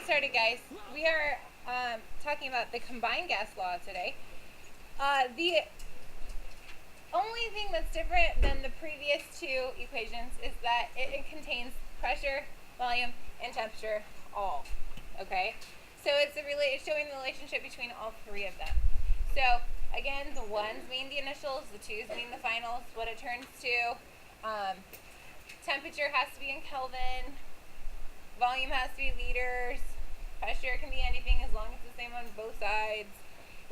started, guys. We are talking about the combined gas law today. The only thing that's different than the previous two equations is that it contains pressure, volume, and temperature all. Okay? So it's showing the relationship between all three of them. So again, the ones mean the initials, the twos mean the finals. What it turns to, temperature has to be in Kelvin, volume has to be liters, pressure can be anything as long as it's the same on both sides.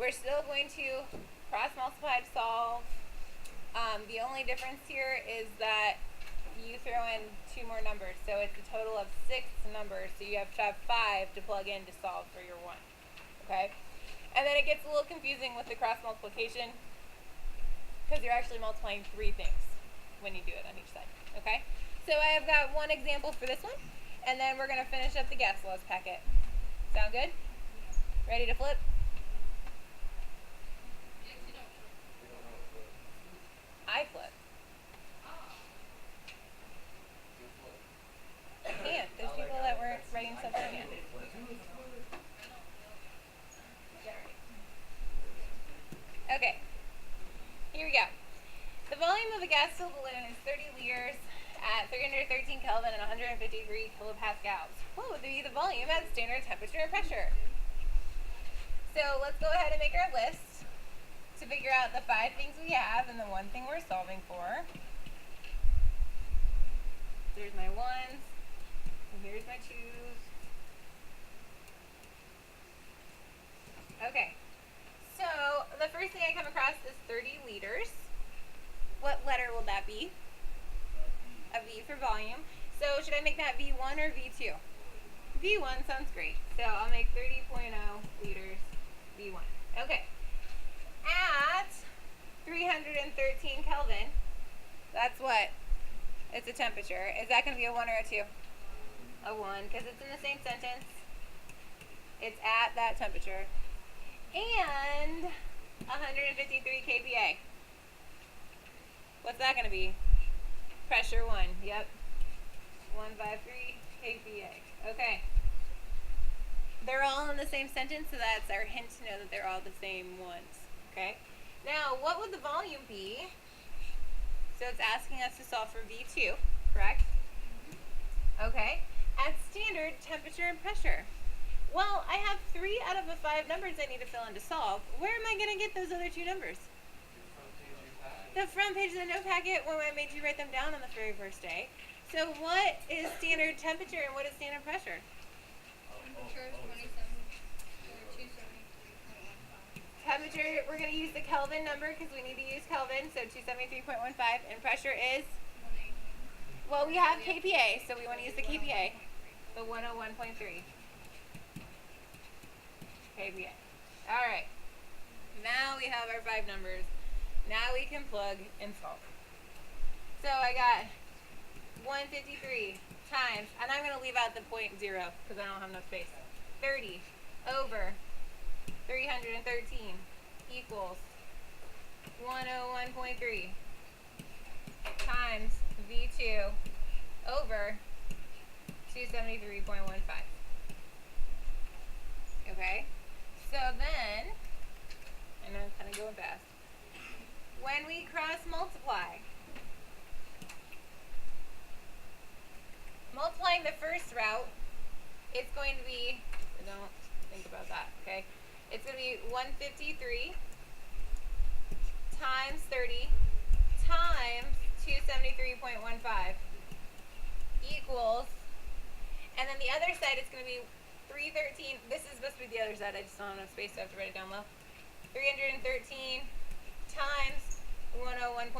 We're still going to cross multiply to solve. The only difference here is that you throw in two more numbers, so it's a total of 6 numbers, so you have to have 5 to plug in to solve for your 1. Okay? And then it gets a little confusing with the cross multiplication because you're actually multiplying 3 things when you do it on each side. Okay? So I have got one example for this one, and then we're going to finish up the gas laws packet. Sound good? Ready to flip? I flip. I can't. There's people that were writing stuff down yet. Okay. Here we go. The volume of a gas filled balloon is 30 liters at 313 Kelvin and 153 kilopascals. What would be the volume at standard temperature and pressure? So let's go ahead and make our list to figure out the 5 things we have and the 1 thing we're solving for. There's my 1s, and here's my 2s. Okay, so the first thing I come across is 30 liters. What letter will that be? A V for volume. So should I make that V1 or V2? V1 sounds great. So I'll make 30.0 liters V1. Okay. At 313 Kelvin, that's what? It's a temperature. Is that going to be a 1 or a 2? A 1, because it's in the same sentence. It's at that temperature. And 153 kPa. What's that going to be? Pressure 1. Yep. 153 kPa. Okay. They're all in the same sentence, so that's our hint to know that they're all the same ones. Okay? Now, what would the volume be? So it's asking us to solve for V2, correct? Okay. At standard temperature and pressure. Well, I have 3 out of the 5 numbers I need to fill in to solve. Where am I going to get those other 2 numbers? The front page of the note packet when I made you write them down on the very first day. So what is standard temperature and what is standard pressure? Temperature is 27 or 273.15. Temperature, we're going to use the Kelvin number because we need to use Kelvin, so 273.15. And pressure is? 118. Well, we have kPa, so we want to use the kPa. The 101.3 kPa. All right. Now we have our 5 numbers. Now we can plug and solve. So I got 153 times, and I'm going to leave out the 0.0 because I don't have enough space. 30 over 313 equals 101.3 times V2 over 273.15. Okay? So then, and I'm kind of going fast, when we cross multiply, multiplying the first route, it's going to be, don't think about that, okay? It's going to be 153 times 30 times 273.15 equals, and then the other side is going to be 313, this is supposed to be the other side, I just don't have enough space, so I have to write it down low. 313 times 101.3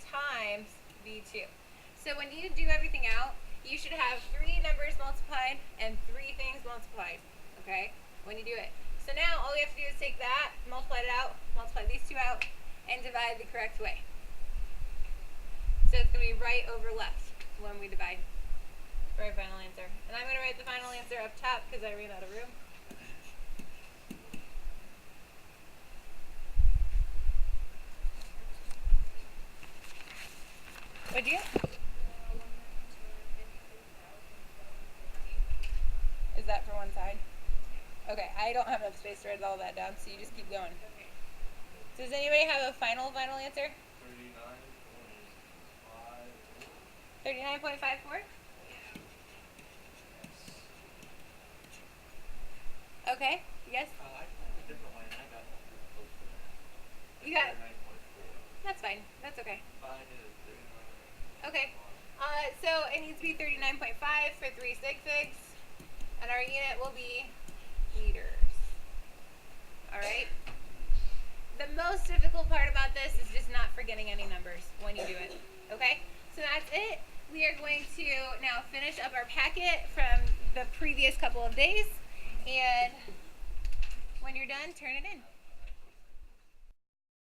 times V2. So when you do everything out, you should have 3 numbers multiplied and 3 things multiplied, okay, when you do it. So now all we have to do is take that, multiply it out, multiply these 2 out, and divide the correct way. So it's going to be right over left when we divide for our final answer. And I'm going to write the final answer up top because I ran out of room. What'd you get? Is that for one side? Okay, I don't have enough space to write all that down, so you just keep going. Does anybody have a final answer? 39.54? Okay, yes? I found a different one and I got close to that. You got, 39.4. that's fine, that's okay. But I did a 39. Okay, so it needs to be 39.5 for 3 sig figs, and our unit will be liters. Alright? The most difficult part about this is just not forgetting any numbers when you do it. Okay? So that's it. We are going to now finish up our packet from the previous couple of days, and when you're done, turn it in.